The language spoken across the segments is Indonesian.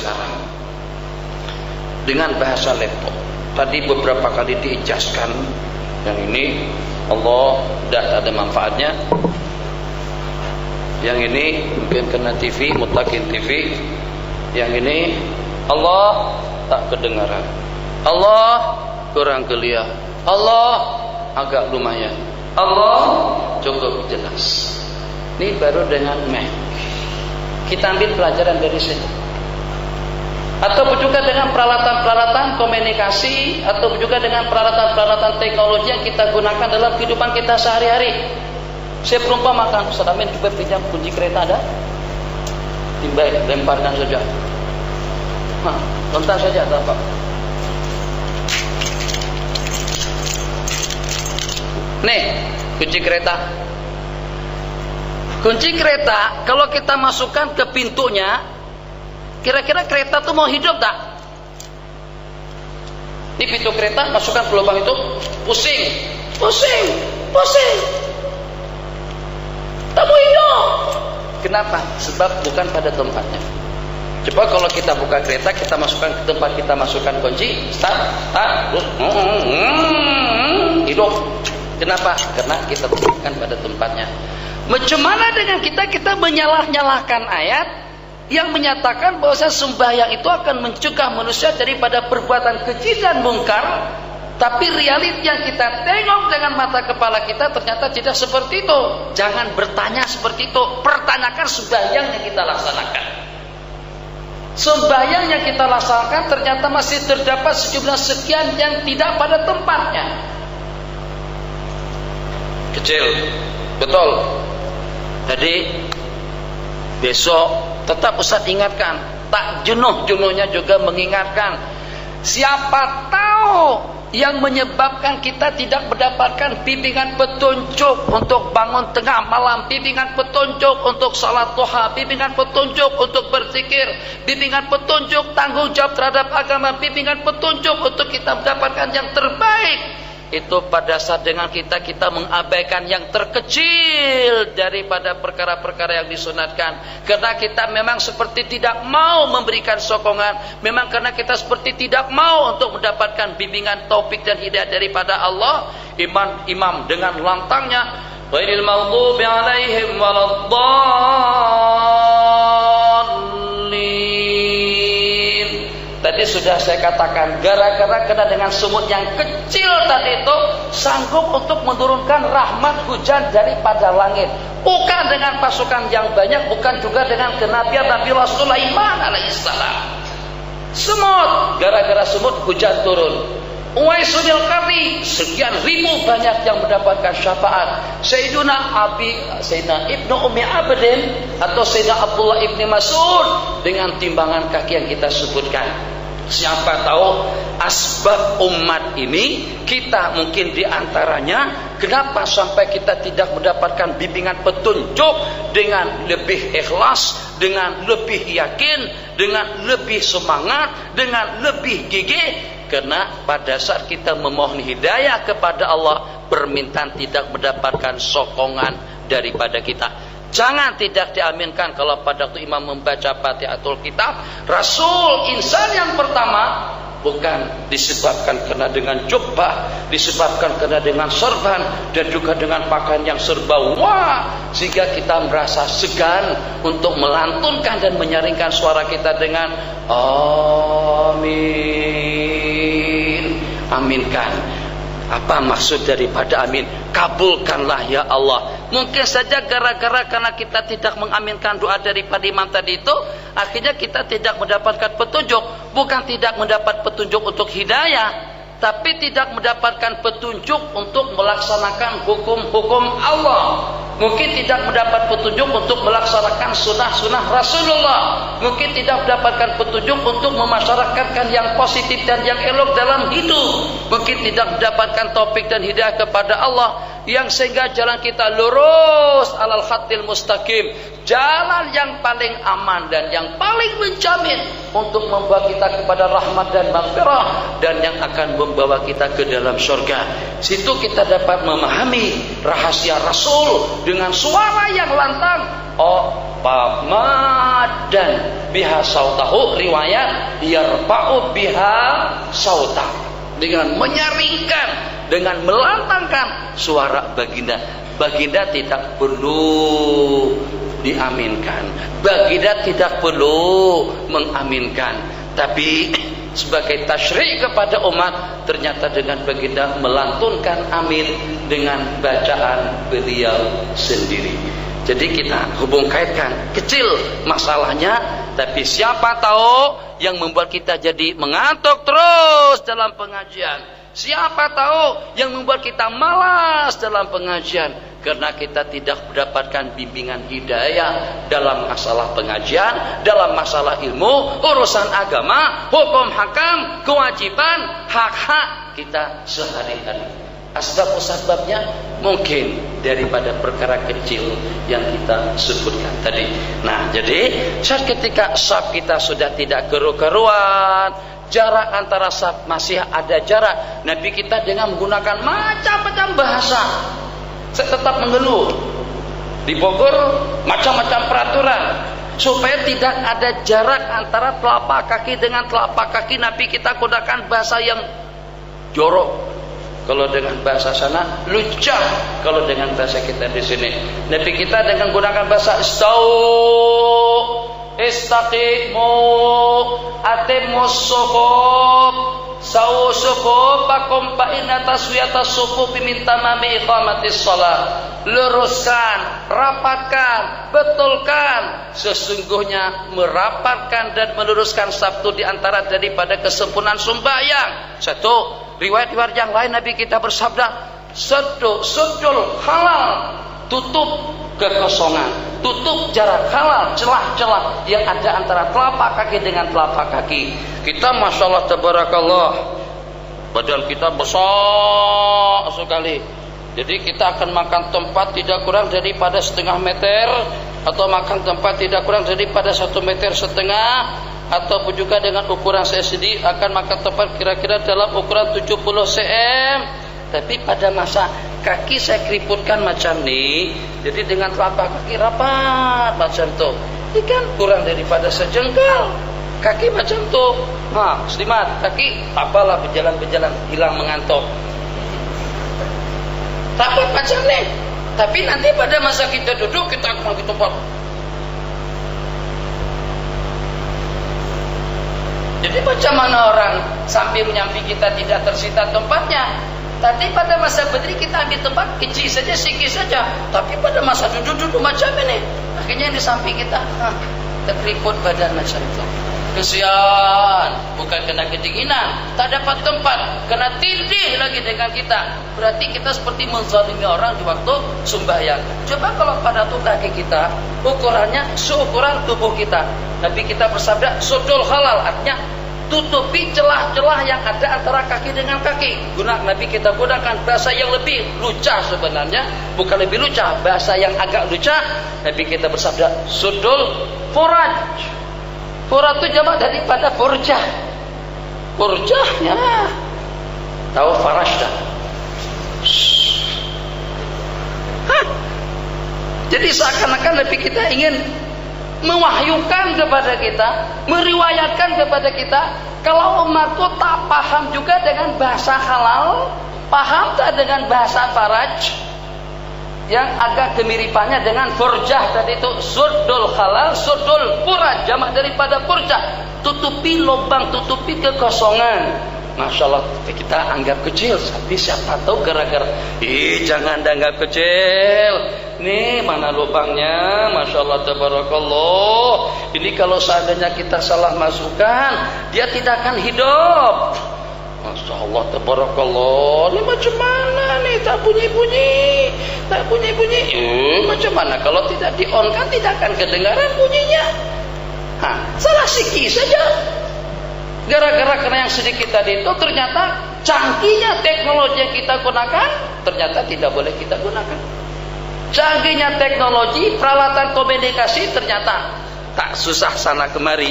sekarang dengan bahasa laptop. Tadi beberapa kali diijazkan. Yang ini Allah tidak ada manfaatnya. Yang ini mungkin kena TV, Mutakin TV. Yang ini Allah tak kedengaran, Allah kurang gelia, Allah agak lumayan, Allah cukup jelas. Ini baru dengan Mac. Kita ambil pelajaran dari sini. Atau juga dengan peralatan-peralatan komunikasi, atau juga dengan peralatan-peralatan teknologi yang kita gunakan dalam kehidupan kita sehari-hari. Saya perumpamakan, Ustaz Amin, coba pinjam kunci kereta ada? Timbal, lemparkan saja. Lontar saja, tak apa. Nih, kunci kereta. Kunci kereta, kalau kita masukkan ke pintunya, kira-kira kereta tuh mau hidup tak? Ini pintu kereta, masukkan ke lubang itu, pusing, pusing, pusing. Tak mau hidup. Kenapa? Sebab bukan pada tempatnya. Coba kalau kita buka kereta, kita masukkan ke tempat, kita masukkan kunci, start, terus hidup. Kenapa? Karena kita bukan pada tempatnya. Macam mana dengan kita menyalah-nyalahkan ayat yang menyatakan bahwa sembahyang itu akan mencegah manusia daripada perbuatan keji dan mungkar, tapi realit yang kita tengok dengan mata kepala kita ternyata tidak seperti itu. Jangan bertanya seperti itu, pertanyakan sembahyang yang kita laksanakan. Sembahyang yang kita laksanakan ternyata masih terdapat sejumlah sekian yang tidak pada tempatnya. Kecil, betul. Jadi besok tetap Ustaz ingatkan, tak jenuh-jenuhnya juga mengingatkan. Siapa tahu yang menyebabkan kita tidak mendapatkan bimbingan petunjuk untuk bangun tengah malam, bimbingan petunjuk untuk salat duha, bimbingan petunjuk untuk berzikir, bimbingan petunjuk tanggung jawab terhadap agama, bimbingan petunjuk untuk kita mendapatkan yang terbaik. Itu pada saat dengan kita mengabaikan yang terkecil daripada perkara-perkara yang disunatkan. Karena kita memang seperti tidak mau memberikan sokongan, memang karena kita seperti tidak mau untuk mendapatkan bimbingan taufik dan hidayah daripada Allah. Imam dengan lantangnya, ghairil maghdubi alaihim waladdallin. Tadi sudah saya katakan, gara-gara kena dengan semut yang kecil tadi itu sanggup untuk menurunkan rahmat hujan daripada langit. Bukan dengan pasukan yang banyak, bukan juga dengan kenabian Nabi Sulaiman alaihissalam. Semut, gara-gara semut hujan turun. Uwaisul Qarni, sekian ribu banyak yang mendapatkan syafaat. Sayyidina Ibnu Ummi Abdin atau Sayyidina Abdullah Ibni Mas'ud dengan timbangan kaki yang kita sebutkan. Siapa tahu asbab umat ini kita mungkin diantaranya kenapa sampai kita tidak mendapatkan bimbingan petunjuk dengan lebih ikhlas, dengan lebih yakin, dengan lebih semangat, dengan lebih gigih. Karena pada saat kita memohon hidayah kepada Allah, permintaan tidak mendapatkan sokongan daripada kita. Jangan tidak diaminkan kalau pada waktu imam membaca Fatihatul Kitab, Rasul insan yang pertama bukan disebabkan karena dengan jubbah, disebabkan karena dengan sorban dan juga dengan pakaian yang serba wah, sehingga kita merasa segan untuk melantunkan dan menyaringkan suara kita dengan amin. Aminkan. Apa maksud daripada amin? Kabulkanlah ya Allah. Mungkin saja gara-gara karena kita tidak mengaminkan doa daripada imam tadi itu, akhirnya kita tidak mendapatkan petunjuk. Bukan tidak mendapat petunjuk untuk hidayah, tapi tidak mendapatkan petunjuk untuk melaksanakan hukum-hukum Allah. Mungkin tidak mendapat petunjuk untuk melaksanakan sunnah-sunnah Rasulullah. Mungkin tidak mendapatkan petunjuk untuk memasyarakatkan yang positif dan yang elok dalam hidup. Mungkin tidak mendapatkan taufik dan hidayah kepada Allah, yang sehingga jalan kita lurus alal khatil mustaqim, jalan yang paling aman dan yang paling menjamin untuk membawa kita kepada rahmat dan maghfirah, dan yang akan membawa kita ke dalam surga. Situ kita dapat memahami rahasia Rasul dengan suara yang lantang. Pamadan biha sautahu, riwayat yarfa'u biha sautah, dengan menyaringkan, dengan melantangkan suara baginda. Baginda tidak perlu diaminkan, baginda tidak perlu mengaminkan, tapi sebagai tasyri' kepada umat, ternyata dengan baginda melantunkan amin dengan bacaan beliau sendiri. Jadi kita hubung kaitkan, kecil masalahnya, tapi siapa tahu yang membuat kita jadi mengantuk terus dalam pengajian. Siapa tahu yang membuat kita malas dalam pengajian, karena kita tidak mendapatkan bimbingan hidayah dalam masalah pengajian, dalam masalah ilmu, urusan agama, hukum hakam, kewajiban, hak-hak kita sehari-hari. Asbab-usbabnya mungkin daripada perkara kecil yang kita sebutkan tadi. Nah, jadi saat ketika saf kita sudah tidak keru-keruan, jarak antara saf masih ada jarak, Nabi kita dengan menggunakan macam-macam bahasa tetap mengeluh. Di Bogor macam-macam peraturan supaya tidak ada jarak antara telapak kaki dengan telapak kaki. Nabi kita gunakan bahasa yang jorok. Kalau dengan bahasa sana lucah, kalau dengan bahasa kita di sini. Nabi kita dengan gunakan bahasa istaqimu, atimus sufuf, sawu sufufakum fa inna taswiyatas sufufi min tamami iqamatis shalah. Luruskan, rapatkan, betulkan. Sesungguhnya merapatkan dan meluruskan satu di antara daripada kesempurnaan sembahyang. Satu. Riwayat-riwayat yang lain Nabi kita bersabda, suddul halal, tutup kekosongan, tutup jarak halal, celah-celah yang ada antara telapak kaki dengan telapak kaki. Kita masya Allah tabarakallah, badan kita besar sekali. Jadi kita akan makan tempat tidak kurang daripada setengah meter, atau makan tempat tidak kurang daripada 1,5 meter, ataupun juga dengan ukuran saya sendiri akan makan tempat kira-kira dalam ukuran 70 cm. Tapi pada masa kaki saya keriputkan macam ini, jadi dengan telapak kaki rapat macam tu, ini kan kurang daripada sejengkal. Kaki macam tu, selimat kaki, apalah berjalan-berjalan hilang mengantuk. Rapat macam ni. Tapi nanti pada masa kita duduk, kita akan ke tempat. Jadi macam mana orang sambil menyampi kita tidak tersita tempatnya. Tadi pada masa berdiri kita ambil tempat kecil saja, sikit saja. Tapi pada masa duduk-duduk macam ini, akhirnya yang di samping kita terkeriput badan macam itu. Kesian, bukan kena kedinginan, tak dapat tempat, kena tindih lagi dengan kita. Berarti kita seperti menzalimi orang di waktu sembahyang. Coba kalau pada tuh kaki kita ukurannya seukuran tubuh kita. Nabi kita bersabda sudul halal, artinya tutupi celah-celah yang ada antara kaki dengan kaki. Nabi kita gunakan bahasa yang lebih lucah sebenarnya, bukan lebih lucah, bahasa yang agak lucah. Nabi kita bersabda sudul furaj. Furaj itu jamak daripada furjah. Furjahnya tahu farajdah. Jadi seakan-akan Nabi kita ingin mewahyukan kepada kita, meriwayatkan kepada kita, kalau umat itu tak paham juga dengan bahasa halal, paham tak dengan bahasa faraj, yang agak kemiripannya dengan furjah tadi itu, sudul halal, sudul furaj, jamak daripada furjah, tutupi lubang, tutupi kekosongan. Masya Allah, kita anggap kecil, tapi siapa tahu gara-gara jangan dianggap kecil. Nih mana lubangnya, Masya Allah tabarakallah. Ini kalau seandainya kita salah masukkan, dia tidak akan hidup. Masya Allah tabarakallah. Ini macam mana nih, tak bunyi-bunyi, tak bunyi-bunyi. Macam mana kalau tidak di-on kan tidak akan kedengaran bunyinya. Salah sikit saja. Gara-gara karena yang sedikit tadi itu, ternyata canggihnya teknologi yang kita gunakan ternyata tidak boleh kita gunakan. Canggihnya teknologi, peralatan komunikasi ternyata tak susah sana kemari.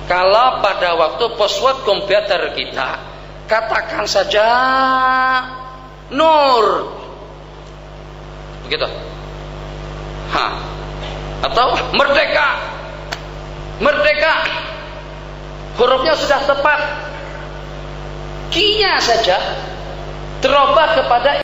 Kalau pada waktu password komputer kita katakan saja Nur, begitu, atau merdeka, merdeka, hurufnya sudah tepat, key-nya saja terubah kepada